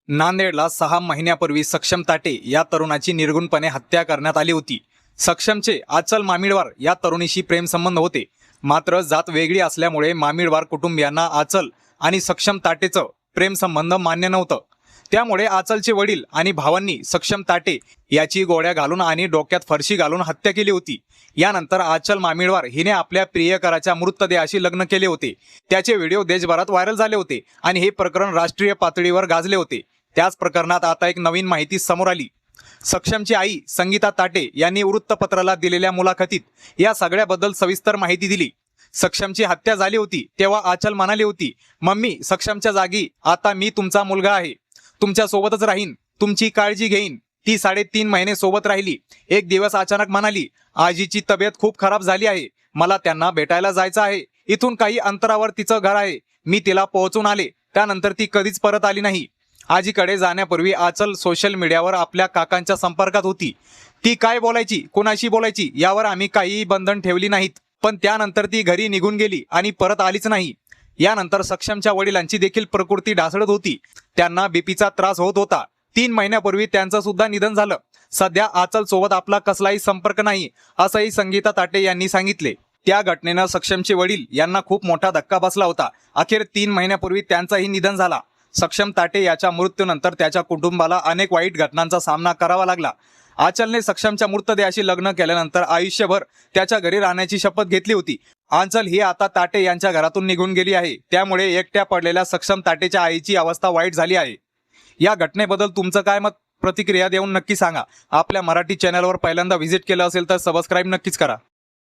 नांदेडला 6 महिन्यापूर्वी सक्षम ताटे या तरुणाची निर्गुणपणे हत्या करण्यात आली होती। सक्षमचे आचल मामिडवार या तरुणीशी प्रेमसंबंध होते, मात्र जात वेगळी असल्यामुळे मामिडवार कुटुंबियांना आचल आणि सक्षम ताटेचं प्रेमसंबंध मान्य नव्हतं। त्यामुळे आचलचे वडील आणि भावांनी सक्षम ताटे याची गोळ्या घालून आणि डोक्यात फरशी घालून हत्या केली होती। यानंतर आचल मामिडवार हिने आपल्या प्रियकराच्या मृतदेहाशी लग्न केले होते। त्याचे व्हिडिओ देशभरात व्हायरल झाले होते आणि हे प्रकरण राष्ट्रीय पातळीवर गाजले होते। त्याच प्रकरणात आता एक नवीन माहिती समोर आली। सक्षमची आई संगीता ताटे यांनी वृत्तपत्राला दिलेल्या मुलाखतीत या सगळ्याबद्दल सविस्तर माहिती दिली। सक्षमची हत्या झाली होती तेव्हा आचल म्हणाली होती, मम्मी सक्षमच्या जागी आता मी तुमचा मुलगा आहे, तुमच्या सोबतच राहीन, तुमची काळजी घेईन। ती 3.5 महिने सोबत राहिली। एक दिवस अचानक म्हणाली, आजीची तब्येत खूप खराब झाली आहे, मला त्यांना भेटायला जायचं आहे। इथून काही अंतरावर तिचं घर आहे, मी तिला पोहोचून आले। त्यानंतर ती कधीच परत आली नाही। आजीकडे जाण्यापूर्वी आचल सोशल मीडियावर आपल्या काकांच्या संपर्कात होती। ती काय बोलायची, कोणाशी बोलायची यावर आम्ही काहीही बंधन ठेवली नाहीत, पण त्यानंतर ती घरी निघून गेली आणि परत आलीच नाही। यानंतर सक्षमच्या वडिलांची देखील प्रकृती ढासळत होती, त्यांना बीपीचा त्रास होत होता। 3 महिन्यापूर्वी त्यांचं सुद्धा निधन झालं। सध्या आचल सोबत आपला कसलाही संपर्क नाही, असंही संगीता ताटे यांनी सांगितले। त्या घटनेनं सक्षमचे वडील यांना खूप मोठा धक्का बसला होता। अखेर 3 महिन्यापूर्वी त्यांचंही निधन झाला। सक्षम ताटे याच्या मृत्यूनंतर त्याच्या कुटुंबाला अनेक वाईट घटनांचा सामना करावा लागला। आचलने सक्षमच्या मृतदेहाशी लग्न केल्यानंतर आयुष्यभर त्याच्या घरी राहण्याची शपथ घेतली होती। आचल ही आता ताटे यांच्या घरातून निघून गेली आहे, त्यामुळे एकट्या पडलेल्या सक्षम ताटेच्या आईची अवस्था वाईट झाली आहे। या घटनेबद्दल तुमचं काय मत, प्रतिक्रिया देऊन नक्की सांगा। आपल्या मराठी चॅनलवर पहिल्यांदा व्हिजिट केलं असेल तर सबस्क्राईब नक्कीच करा।